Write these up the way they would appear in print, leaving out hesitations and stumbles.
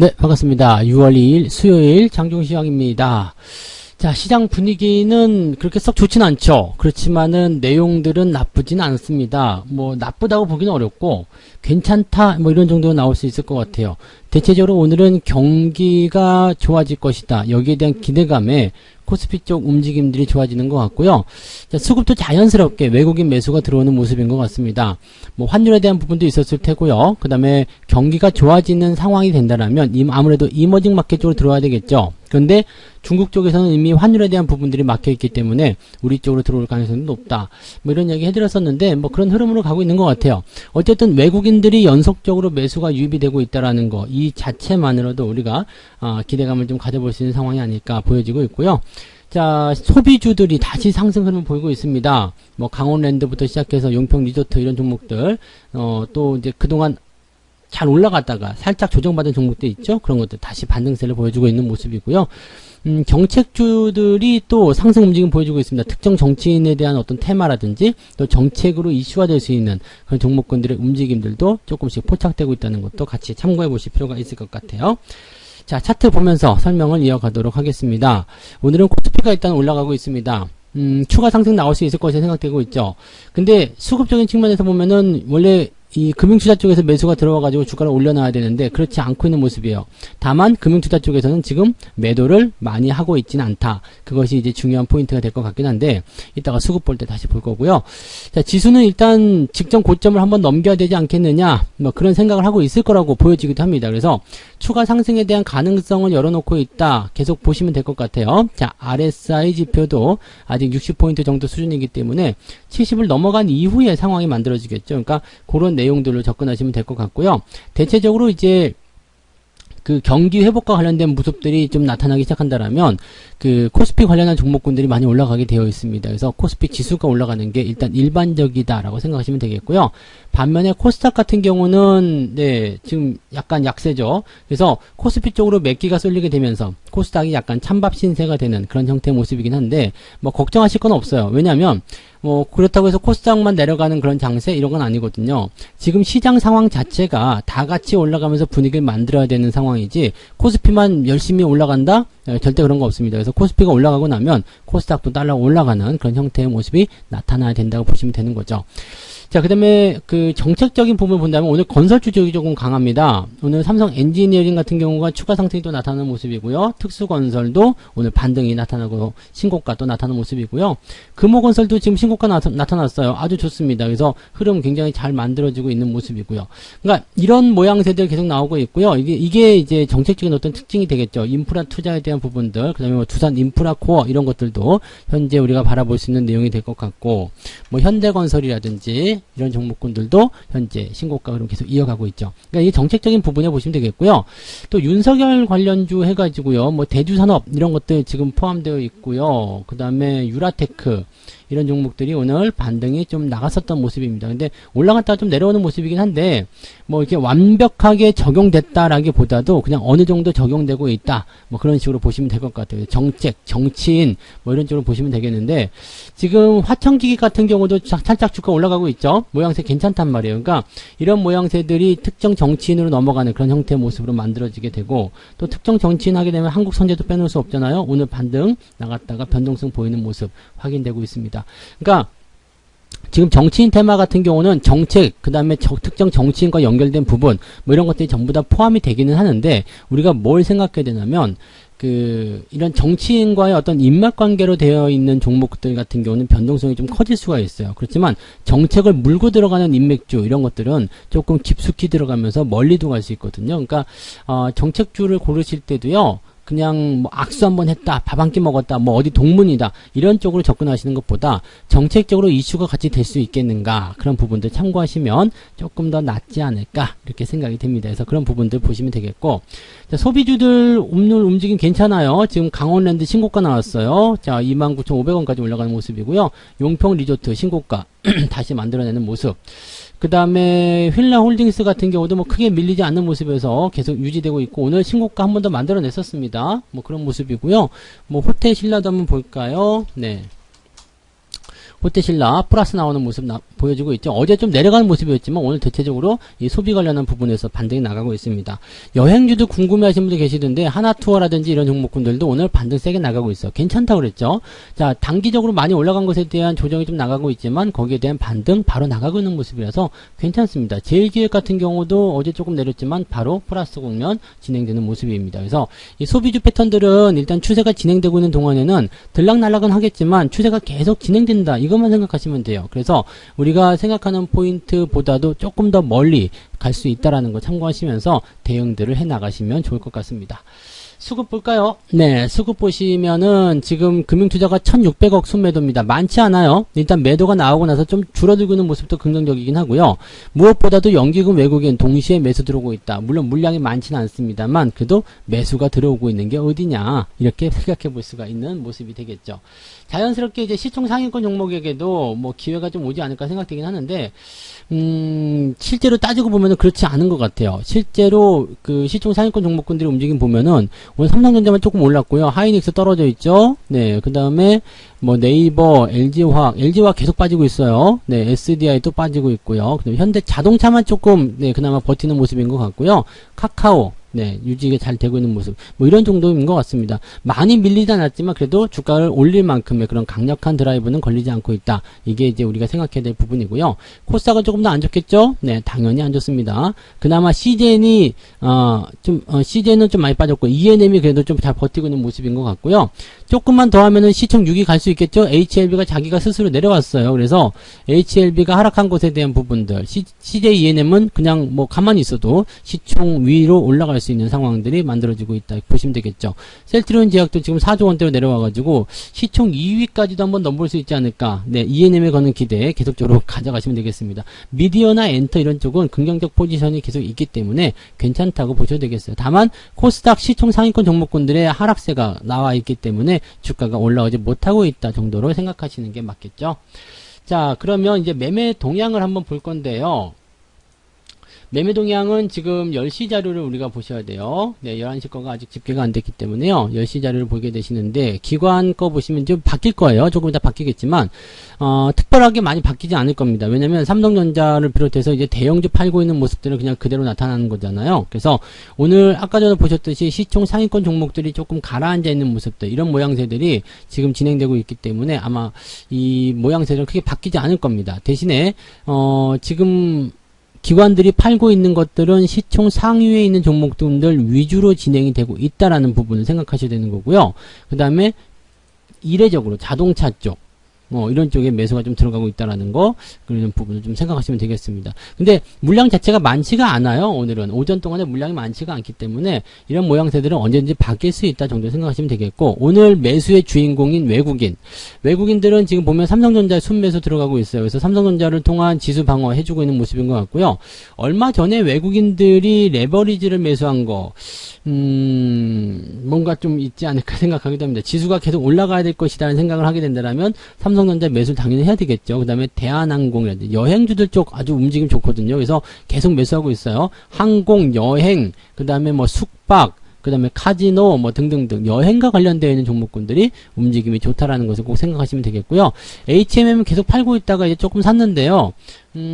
네, 반갑습니다. 6월 2일 수요일 장중시황입니다. 자, 시장 분위기는 그렇게 썩 좋진 않죠. 그렇지만은 내용들은 나쁘진 않습니다. 뭐 나쁘다고 보기는 어렵고 괜찮다 뭐 이런 정도로 나올 수 있을 것 같아요. 대체적으로 오늘은 경기가 좋아질 것이다. 여기에 대한 기대감에 코스피 쪽 움직임들이 좋아지는 것 같고요. 자, 수급도 자연스럽게 외국인 매수가 들어오는 모습인 것 같습니다. 뭐 환율에 대한 부분도 있었을 테고요. 그 다음에 경기가 좋아지는 상황이 된다라면 아무래도 이머징 마켓 쪽으로 들어와야 되겠죠. 그런데 중국 쪽에서는 이미 환율에 대한 부분들이 막혀있기 때문에 우리 쪽으로 들어올 가능성이 높다. 뭐 이런 얘기 해드렸었는데 뭐 그런 흐름으로 가고 있는 것 같아요. 어쨌든 외국인들이 연속적으로 매수가 유입이 되고 있다라는 거, 이 자체만으로도 우리가 기대감을 좀 가져볼 수 있는 상황이 아닐까 보여지고 있고요. 자, 소비주들이 다시 상승 흐름을 보이고 있습니다. 뭐 강원랜드부터 시작해서 용평 리조트 이런 종목들, 또 이제 그동안 잘 올라갔다가 살짝 조정받은 종목들 있죠? 그런 것들 다시 반등세를 보여주고 있는 모습이고요. 정책주들이 또 상승 움직임 보여주고 있습니다. 특정 정치인에 대한 어떤 테마라든지 또 정책으로 이슈화 될 수 있는 그런 종목군들의 움직임들도 조금씩 포착되고 있다는 것도 같이 참고해 보실 필요가 있을 것 같아요. 자, 차트 보면서 설명을 이어가도록 하겠습니다. 오늘은 코스피가 일단 올라가고 있습니다. 추가 상승 나올 수 있을 것이 생각되고 있죠. 근데 수급적인 측면에서 보면은 원래 이 금융투자 쪽에서 매수가 들어와가지고 주가를 올려놔야 되는데 그렇지 않고 있는 모습이에요. 다만 금융투자 쪽에서는 지금 매도를 많이 하고 있지는 않다. 그것이 이제 중요한 포인트가 될 것 같긴 한데 이따가 수급 볼 때 다시 볼 거고요. 자, 지수는 일단 직전 고점을 한번 넘겨야 되지 않겠느냐 뭐 그런 생각을 하고 있을 거라고 보여지기도 합니다. 그래서 추가 상승에 대한 가능성을 열어놓고 있다. 계속 보시면 될 것 같아요. 자, RSI 지표도 아직 60포인트 정도 수준이기 때문에 70을 넘어간 이후에 상황이 만들어지겠죠. 그러니까 그런 내용들로 접근하시면 될 것 같고요. 대체적으로 이제 그 경기 회복과 관련된 모습들이 좀 나타나기 시작한다라면 그 코스피 관련한 종목군들이 많이 올라가게 되어 있습니다. 그래서 코스피 지수가 올라가는 게 일단 일반적이다라고 생각하시면 되겠고요. 반면에 코스닥 같은 경우는 네, 지금 약간 약세죠. 그래서 코스피 쪽으로 매기가 쏠리게 되면서 코스닥이 약간 찬밥 신세가 되는 그런 형태의 모습이긴 한데 뭐 걱정하실 건 없어요. 왜냐하면 뭐 그렇다고 해서 코스닥만 내려가는 그런 장세 이런 건 아니거든요. 지금 시장 상황 자체가 다 같이 올라가면서 분위기를 만들어야 되는 상황이지 코스피만 열심히 올라간다? 절대 그런 거 없습니다. 그래서 코스피가 올라가고 나면 코스닥도 따라 올라가는 그런 형태의 모습이 나타나야 된다고 보시면 되는 거죠. 자, 그 다음에 그 정책적인 부분을 본다면 오늘 건설주 쪽이 조금 강합니다. 오늘 삼성 엔지니어링 같은 경우가 추가 상승이 또 나타나는 모습이고요. 특수건설도 오늘 반등이 나타나고 신고가 또 나타나는 모습이고요. 금호건설도 지금 신고가 나타났어요. 아주 좋습니다. 그래서 흐름 굉장히 잘 만들어지고 있는 모습이고요. 그러니까 이런 모양새들 계속 나오고 있고요. 이게 이제 정책적인 어떤 특징이 되겠죠. 인프라 투자에 대한 부분들, 그 다음에 뭐 두산 인프라 코어 이런 것들도 현재 우리가 바라볼 수 있는 내용이 될 것 같고, 뭐 현대건설이라든지 이런 종목군들도 현재 신고가 흐름 계속 이어가고 있죠. 그러니까 이게 정책적인 부분에 보시면 되겠고요. 또 윤석열 관련주 해가지고요. 뭐 대주산업 이런 것들 지금 포함되어 있고요. 그 다음에 유라테크 이런 종목들이 오늘 반등이 좀 나갔었던 모습입니다. 근데 올라갔다가 좀 내려오는 모습이긴 한데 뭐 이렇게 완벽하게 적용됐다라기보다도 그냥 어느 정도 적용되고 있다. 뭐 그런 식으로 보시면 될 것 같아요. 정책, 정치인 뭐 이런 쪽으로 보시면 되겠는데 지금 화청기기 같은 경우도 살짝 주가 올라가고 있죠. 모양새 괜찮단 말이에요. 그러니까 이런 모양새들이 특정 정치인으로 넘어가는 그런 형태의 모습으로 만들어지게 되고 또 특정 정치인 하게 되면 한국 선제도 빼놓을 수 없잖아요. 오늘 반등 나갔다가 변동성 보이는 모습 확인되고 있습니다. 그러니까 지금 정치인 테마 같은 경우는 정책, 그 다음에 특정 정치인과 연결된 부분, 뭐 이런 것들이 전부 다 포함이 되기는 하는데, 우리가 뭘 생각해야 되냐면, 이런 정치인과의 어떤 인맥관계로 되어 있는 종목들 같은 경우는 변동성이 좀 커질 수가 있어요. 그렇지만 정책을 물고 들어가는 인맥주, 이런 것들은 조금 깊숙이 들어가면서 멀리도 갈 수 있거든요. 그러니까, 정책주를 고르실 때도요, 그냥 뭐 악수 한번 했다, 밥 한 끼 먹었다, 뭐 어디 동문이다 이런 쪽으로 접근하시는 것보다 정책적으로 이슈가 같이 될 수 있겠는가 그런 부분들 참고하시면 조금 더 낫지 않을까 이렇게 생각이 됩니다. 그래서 그런 부분들 보시면 되겠고 자, 소비주들 오늘 움직임 괜찮아요. 지금 강원랜드 신고가 나왔어요. 자 29,500원까지 올라가는 모습이고요. 용평 리조트 신고가 다시 만들어내는 모습. 그 다음에 휠라홀딩스 같은 경우도 뭐 크게 밀리지 않는 모습에서 계속 유지되고 있고 오늘 신고가 한 번 더 만들어냈었습니다. 뭐 그런 모습이고요. 뭐 호텔 신라도 한번 볼까요? 네. 포테신라 플러스 나오는 모습 보여주고 있죠. 어제 좀 내려가는 모습이었지만 오늘 대체적으로 이 소비 관련한 부분에서 반등이 나가고 있습니다. 여행주도 궁금해하시는 분들 계시던데 하나투어라든지 이런 종목군들도 오늘 반등 세게 나가고 있어요. 괜찮다고 그랬죠. 자, 단기적으로 많이 올라간 것에 대한 조정이 좀 나가고 있지만 거기에 대한 반등 바로 나가고 있는 모습이라서 괜찮습니다. 제일기획 같은 경우도 어제 조금 내렸지만 바로 플러스 국면 진행되는 모습입니다. 그래서 이 소비주 패턴들은 일단 추세가 진행되고 있는 동안에는 들락날락은 하겠지만 추세가 계속 진행된다. 이것만 생각하시면 돼요. 그래서 우리가 생각하는 포인트보다도 조금 더 멀리 갈 수 있다라는 거 참고하시면서 대응들을 해 나가시면 좋을 것 같습니다. 수급 볼까요? 네, 수급 보시면은 지금 금융투자가 1600억 순매도입니다. 많지 않아요. 일단 매도가 나오고 나서 좀 줄어들고 있는 모습도 긍정적이긴 하고요. 무엇보다도 연기금 외국인 동시에 매수 들어오고 있다. 물론 물량이 많지는 않습니다만 그래도 매수가 들어오고 있는 게 어디냐 이렇게 생각해 볼 수가 있는 모습이 되겠죠. 자연스럽게 이제 시총 상위권 종목에게도 뭐 기회가 좀 오지 않을까 생각되긴 하는데 실제로 따지고 보면은 그렇지 않은 것 같아요. 실제로 그 시총 상위권 종목군들의 움직임 보면은 오늘 삼성전자만 조금 올랐고요. 하이닉스 떨어져 있죠. 네, 그 다음에 뭐 네이버, LG화학 계속 빠지고 있어요. 네, SDI 또 빠지고 있고요. 그다음에 현대자동차만 조금 네 그나마 버티는 모습인 것 같고요. 카카오 네, 유지가 잘 되고 있는 모습. 뭐 이런 정도인 것 같습니다. 많이 밀리지 않았지만 그래도 주가를 올릴 만큼의 그런 강력한 드라이브는 걸리지 않고 있다. 이게 이제 우리가 생각해야 될 부분이고요. 코스닥은 조금 더 안 좋겠죠? 네, 당연히 안 좋습니다. 그나마 CJN이, CJN은 좀 많이 빠졌고, ENM이 그래도 좀 잘 버티고 있는 모습인 것 같고요. 조금만 더 하면은 시총 6위 갈 수 있겠죠? HLB가 자기가 스스로 내려왔어요. 그래서 HLB가 하락한 것에 대한 부분들, CJ ENM은 그냥 뭐 가만히 있어도 시총 위로 올라갈 수 있는 상황들이 만들어지고 있다 보시면 되겠죠. 셀트리온 제약도 지금 4조 원대로 내려와가지고 시총 2위까지도 한번 넘볼 수 있지 않을까. 네, ENM에 거는 기대 계속적으로 가져가시면 되겠습니다. 미디어나 엔터 이런 쪽은 긍정적 포지션이 계속 있기 때문에 괜찮다고 보셔도 되겠어요. 다만 코스닥 시총 상위권 종목군들의 하락세가 나와 있기 때문에 주가가 올라오지 못하고 있다 정도로 생각하시는 게 맞겠죠. 자, 그러면 이제 매매 동향을 한번 볼 건데요. 매매 동향은 지금 10시 자료를 우리가 보셔야 돼요. 네, 11시 거가 아직 집계가 안 됐기 때문에요. 10시 자료를 보게 되시는데, 기관 거 보시면 좀 바뀔 거예요. 조금 이따 바뀌겠지만, 특별하게 많이 바뀌지 않을 겁니다. 왜냐면 삼성전자를 비롯해서 이제 대형주 팔고 있는 모습들은 그냥 그대로 나타나는 거잖아요. 그래서 오늘 아까 전에 보셨듯이 시총 상위권 종목들이 조금 가라앉아 있는 모습들, 이런 모양새들이 지금 진행되고 있기 때문에 아마 이 모양새들은 크게 바뀌지 않을 겁니다. 대신에, 지금 기관들이 팔고 있는 것들은 시총 상위에 있는 종목들 위주로 진행이 되고 있다라는 부분을 생각하셔야 되는 거고요. 그 다음에 이례적으로 자동차 쪽, 이런 쪽에 매수가 좀 들어가고 있다라는 거, 그런 부분을 좀 생각하시면 되겠습니다. 근데 물량 자체가 많지가 않아요. 오늘은 오전 동안에 물량이 많지가 않기 때문에 이런 모양새들은 언제든지 바뀔 수 있다 정도 생각하시면 되겠고, 오늘 매수의 주인공인 외국인들은 지금 보면 삼성전자에 순매수 들어가고 있어요. 그래서 삼성전자를 통한 지수 방어 해주고 있는 모습인 것 같고요. 얼마 전에 외국인들이 레버리지를 매수한 거, 뭔가 좀 있지 않을까 생각하기도 합니다. 지수가 계속 올라가야 될 것이라는 생각을 하게 된다면 삼성전자 매수를 당연히 해야 되겠죠. 그 다음에 대한항공이라든지 여행주들 쪽 아주 움직임 좋거든요. 그래서 계속 매수하고 있어요. 항공, 여행, 그 다음에 뭐 숙박, 그 다음에 카지노 뭐 등등등 여행과 관련되어 있는 종목군들이 움직임이 좋다라는 것을 꼭 생각하시면 되겠고요. HMM은 계속 팔고 있다가 이제 조금 샀는데요.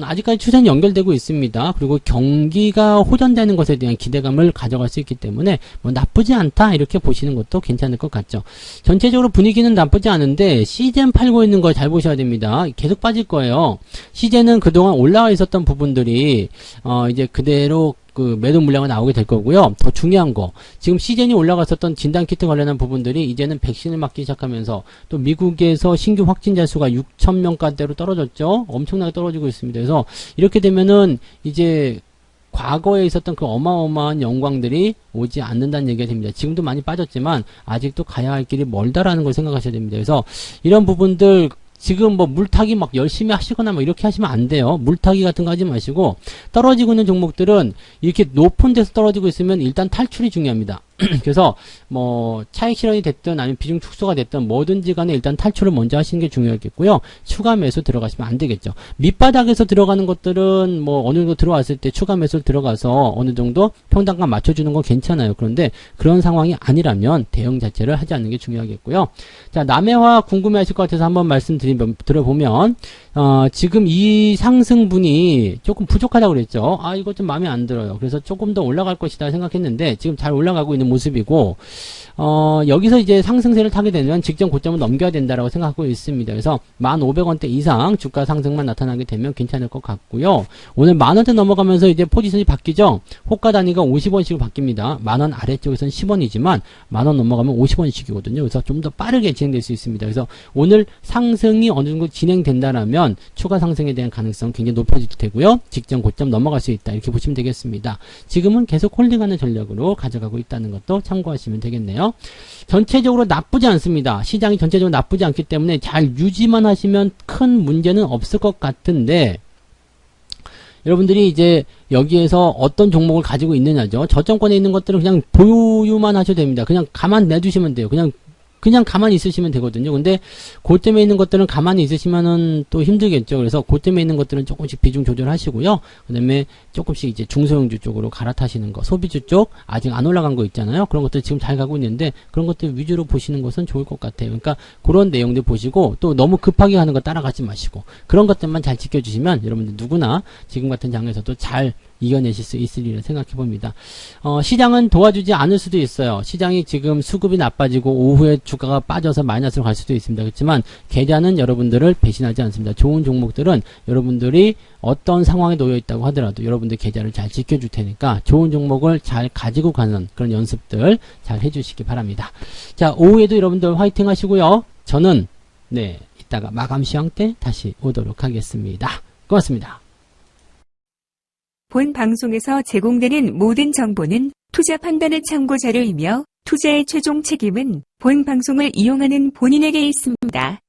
아직까지 추세는 연결되고 있습니다. 그리고 경기가 호전되는 것에 대한 기대감을 가져갈 수 있기 때문에 뭐 나쁘지 않다 이렇게 보시는 것도 괜찮을 것 같죠. 전체적으로 분위기는 나쁘지 않은데 시젠 팔고 있는 걸 잘 보셔야 됩니다. 계속 빠질 거예요. 시젠은 그동안 올라와 있었던 부분들이 이제 그대로 그 매도 물량은 나오게 될 거고요. 더 중요한 거, 지금 시즌이 올라갔었던 진단키트 관련한 부분들이 이제는 백신을 맞기 시작하면서 또 미국에서 신규 확진자 수가 6,000명가대로 떨어졌죠. 엄청나게 떨어지고 있습니다. 그래서 이렇게 되면은 이제 과거에 있었던 그 어마어마한 영광들이 오지 않는다는 얘기가 됩니다. 지금도 많이 빠졌지만 아직도 가야 할 길이 멀다라는 걸 생각하셔야 됩니다. 그래서 이런 부분들 지금 뭐 물타기 막 열심히 하시거나 뭐 이렇게 하시면 안 돼요. 물타기 같은 거 하지 마시고 떨어지고 있는 종목들은 이렇게 높은 데서 떨어지고 있으면 일단 탈출이 중요합니다. 그래서 뭐 차익 실현이 됐든 아니면 비중 축소가 됐든 뭐든지 간에 일단 탈출을 먼저 하시는 게 중요하겠고요. 추가 매수 들어가시면 안 되겠죠. 밑바닥에서 들어가는 것들은 뭐 어느 정도 들어왔을 때 추가 매수를 들어가서 어느 정도 평단가 맞춰주는 건 괜찮아요. 그런데 그런 상황이 아니라면 대응 자체를 하지 않는 게 중요하겠고요. 자, 남해화 궁금해하실 것 같아서 한번 들어보면 지금 이 상승분이 조금 부족하다고 그랬죠. 아, 이거 좀 마음에 안 들어요. 그래서 조금 더 올라갈 것이다 생각했는데 지금 잘 올라가고 있는 모습이고, 여기서 이제 상승세를 타게 되면 직전 고점을 넘겨야 된다라고 생각하고 있습니다. 그래서 1,500원대 이상 주가 상승만 나타나게 되면 괜찮을 것 같고요. 오늘 10,000원대 넘어가면서 이제 포지션이 바뀌죠. 호가 단위가 50원씩으로 바뀝니다. 10,000원 아래쪽에서는 10원이지만 10,000원 넘어가면 50원씩이거든요. 그래서 좀 더 빠르게 진행될 수 있습니다. 그래서 오늘 상승이 어느 정도 진행된다라면 추가 상승에 대한 가능성 굉장히 높아질 테고요. 직전 고점 넘어갈 수 있다. 이렇게 보시면 되겠습니다. 지금은 계속 홀딩하는 전략으로 가져가고 있다는 것도 참고하시면 되겠네요. 전체적으로 나쁘지 않습니다. 시장이 전체적으로 나쁘지 않기 때문에 잘 유지만 하시면 큰 문제는 없을 것 같은데, 여러분들이 이제 여기에서 어떤 종목을 가지고 있느냐죠. 저점권에 있는 것들은 그냥 보유만 하셔도 됩니다. 그냥 가만 내두시면 돼요. 그냥 가만히 있으시면 되거든요. 근데 고점에 있는 것들은 가만히 있으시면은 또 힘들겠죠. 그래서 고점에 있는 것들은 조금씩 비중 조절하시고요. 그 다음에 조금씩 이제 중소형주 쪽으로 갈아타시는 거, 소비주 쪽 아직 안 올라간 거 있잖아요. 그런 것들 지금 잘 가고 있는데 그런 것들 위주로 보시는 것은 좋을 것 같아요. 그러니까 그런 내용들 보시고 또 너무 급하게 하는 거 따라가지 마시고 그런 것들만 잘 지켜주시면 여러분들 누구나 지금 같은 장에서도 잘 이겨내실 수 있으리라 생각해 봅니다. 시장은 도와주지 않을 수도 있어요. 시장이 지금 수급이 나빠지고 오후에 주가가 빠져서 마이너스로 갈 수도 있습니다. 그렇지만 계좌는 여러분들을 배신하지 않습니다. 좋은 종목들은 여러분들이 어떤 상황에 놓여 있다고 하더라도 여러분들 계좌를 잘 지켜줄 테니까 좋은 종목을 잘 가지고 가는 그런 연습들 잘 해주시기 바랍니다. 자, 오후에도 여러분들 화이팅 하시고요. 저는 이따가 마감 시황 때 다시 오도록 하겠습니다. 고맙습니다. 본 방송에서 제공되는 모든 정보는 투자 판단의 참고 자료이며 투자의 최종 책임은 본 방송을 이용하는 본인에게 있습니다.